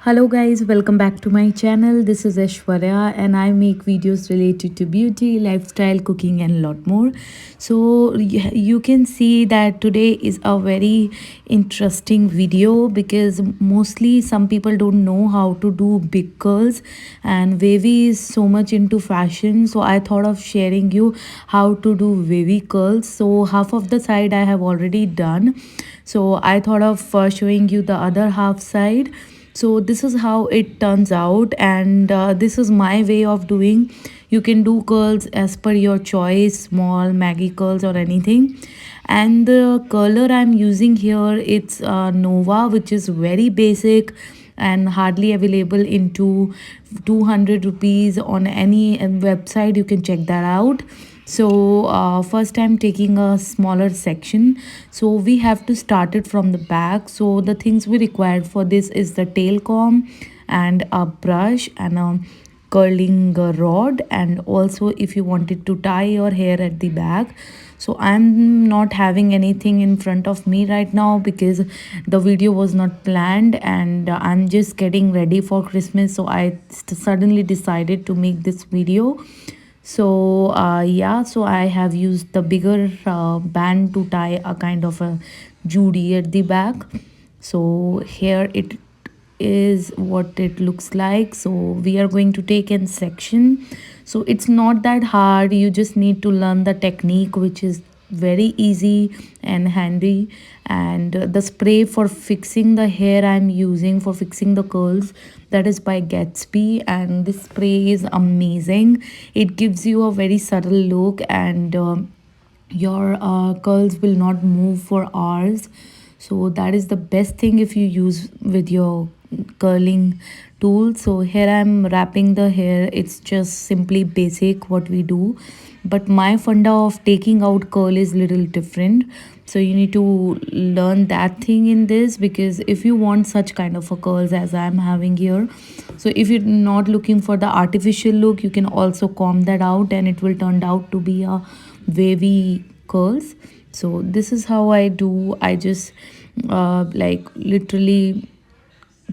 Hello guys, welcome back to my channel. This is Aishwarya and I make videos related to beauty, lifestyle, cooking and lot more. So you can see that today is a very interesting video because mostly some people don't know how to do big curls, and wavy is so much into fashion. So I thought of sharing you how to do wavy curls. So half of the side I have already done. So I thought of showing you the other half side. So this is how it turns out, and this is my way of doing. You can do curls as per your choice, small Maggie curls or anything. And the color I'm using here, it's Nova, which is very basic and hardly available into 200 rupees on any website. You can check that out. So first I'm taking a smaller section, so we have to start it from the back. So the things we required for this is the tail comb and a brush and a curling rod, and also if you wanted to tie your hair at the back. So I'm not having anything in front of me right now because the video was not planned, and I'm just getting ready for Christmas, so I suddenly decided to make this video. So yeah, so I have used the bigger band to tie a kind of a judy at the back. So here it is what it looks like. So we are going to take in section. So it's not that hard, you just need to learn the technique, which is very easy and handy. And the spray for fixing the hair I'm using for fixing the curls, that is by Gatsby, and this spray is amazing. It gives you a very subtle look, and your curls will not move for hours. So that is the best thing if you use with your curling tool. So here I'm wrapping the hair. It's just simply basic what we do, but my funda of taking out curl is little different. So you need to learn that thing in this, because if you want such kind of a curls as I'm having here, so if you're not looking for the artificial look, you can also comb that out and it will turn out to be a wavy curls. So this is how I do. I just like literally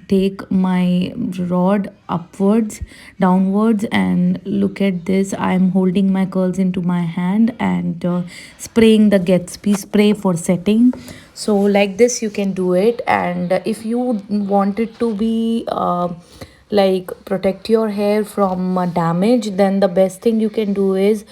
take my rod upwards, downwards, and look at this. I'm holding my curls into my hand and spraying the Gatsby spray for setting. So like this you can do it. And if you want it to be like protect your hair from damage, then the best thing you can do is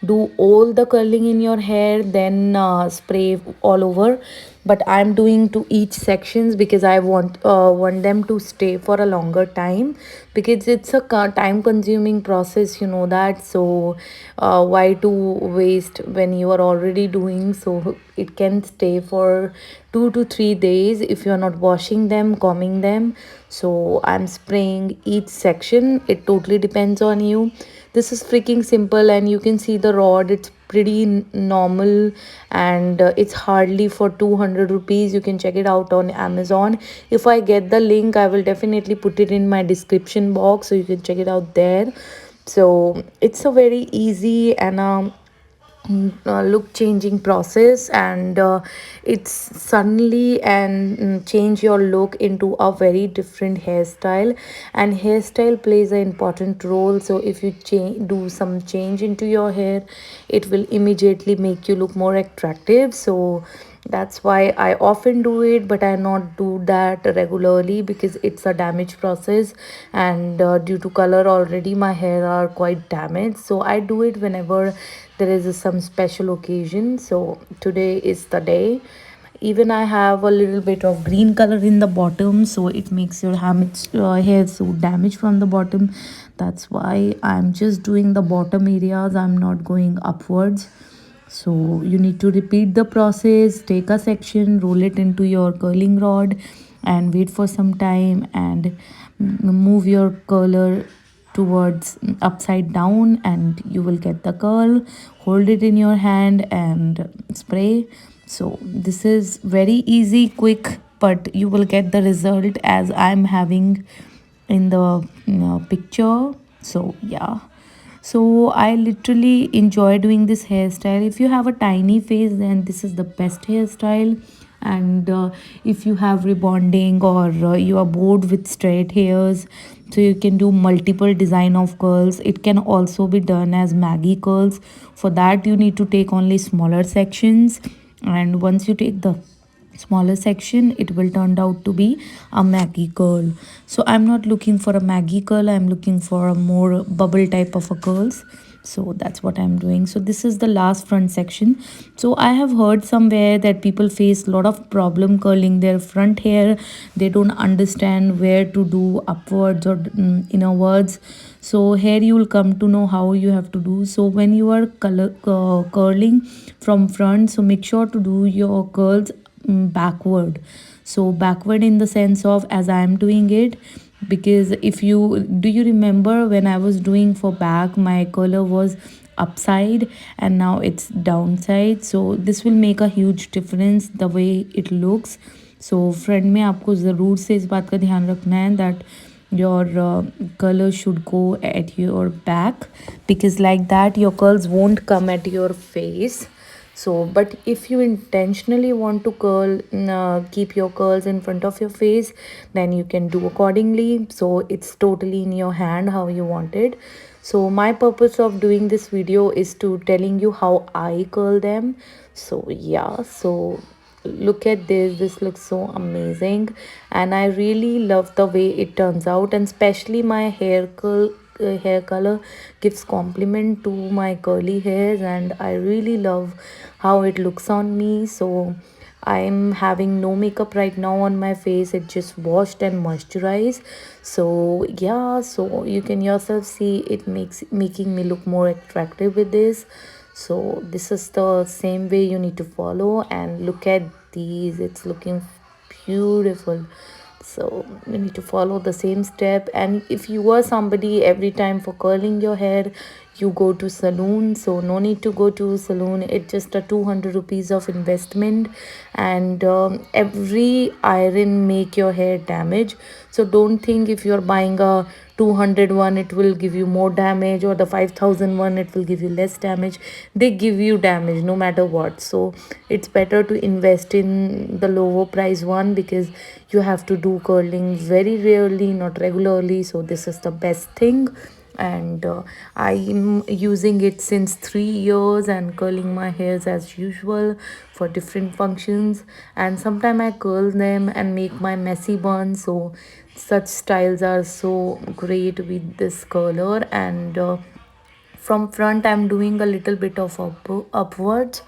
do all the curling in your hair, then spray all over. But I'm doing to each sections because I want them to stay for a longer time, because it's a time consuming process, you know that. So why to waste when you are already doing? So it can stay for 2 to 3 days if you're not washing them, combing them. So I'm spraying each section. It totally depends on you. This is freaking simple, and you can see the rod, it's pretty normal, and it's hardly for 200 rupees. You can check it out on Amazon. If I get the link, I will definitely put it in my description box, so you can check it out there. So it's a very easy and look changing process, and it's suddenly and change your look into a very different hairstyle. And hairstyle plays an important role. So if you do some change into your hair, it will immediately make you look more attractive. So that's why I often do it, but I not do that regularly because it's a damage process, and due to color already my hair are quite damaged. So I do it whenever there is some special occasion. So today is the day. Even I have a little bit of green color in the bottom, so it makes your hair so damaged from the bottom. That's why I'm just doing the bottom areas, I'm not going upwards. So you need to repeat the process. Take a section, roll it into your curling rod, and wait for some time, and move your curler towards upside down, and you will get the curl. Hold it in your hand and spray. So this is very easy, quick, but you will get the result as I'm having in the picture. So yeah, so I literally enjoy doing this hairstyle. If you have a tiny face, then this is the best hairstyle. And if you have rebonding, or you are bored with straight hairs, so you can do multiple design of curls. It can also be done as Maggie curls. For that you need to take only smaller sections, and once you take the smaller section, it will turn out to be a Maggie curl. So I'm not looking for a Maggie curl, I'm looking for a more bubble type of a curls. So that's what I'm doing. So this is the last front section. So I have heard somewhere that people face a lot of problem curling their front hair. They don't understand where to do upwards or innerwards. So here you will come to know how you have to do. So when you are curling from front, so make sure to do your curls backward. So backward in the sense of as I am doing it, because if you do, you remember when I was doing for back, my color was upside and now it's downside. So this will make a huge difference the way it looks. So front में आपको ज़रूर से इस बात का ध्यान रखना है that your color should go at your back, because like that your curls won't come at your face. So but if you intentionally want to keep your curls in front of your face, then you can do accordingly. So it's totally in your hand how you want it. So my purpose of doing this video is to telling you how I curl them. So yeah, so look at this looks so amazing, and I really love the way it turns out, and especially my hair color gives compliment to my curly hairs, and I really love how it looks on me. So I'm having no makeup right now on my face, it just washed and moisturized. So yeah, so you can yourself see it making me look more attractive with this. So this is the same way you need to follow, and look at these, it's looking beautiful. So you need to follow the same step. And if you are somebody every time for curling your hair you go to saloon, so no need to go to saloon. It's just a 200 rupees of investment, and every iron make your hair damage. So don't think if you're buying a 200 one it will give you more damage, or the 5,000 one it will give you less damage. They give you damage no matter what. So it's better to invest in the lower price one, because you have to do curling very rarely, not regularly. So this is the best thing, and I'm using it since 3 years and curling my hairs as usual for different functions. And sometimes I curl them and make my messy bun. So such styles are so great with this curler. And from front I'm doing a little bit of upwards,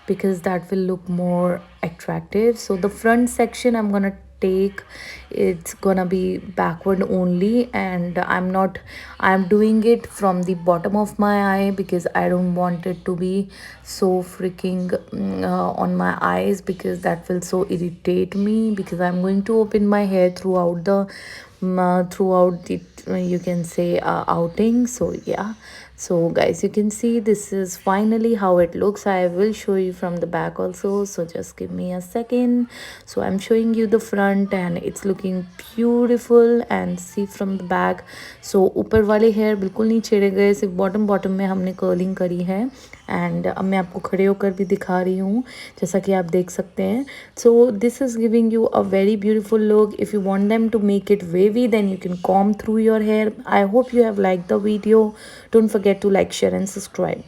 because that will look more attractive. So the front section I'm gonna take, it's gonna be backward only, and I'm doing it from the bottom of my eye, because I don't want it to be so freaking on my eyes, because that will so irritate me, because I'm going to open my hair throughout the you can say outing. So yeah, so guys, you can see this is finally how it looks. I will show you from the back also, so just give me a second. So I'm showing you the front and it's looking beautiful, and see from the back. So ऊपर वाले hair बिल्कुल नहीं छेड़े गए, सिर्फ bottom में हमने curling करी है। एंड अब मैं आपको खड़े होकर भी दिखा रही हूँ, जैसा कि आप देख सकते हैं। So this is giving you a very beautiful look. If you want them to make it wavy, then you can comb through your hair. I hope you have liked the video. Don't forget to like, share and subscribe.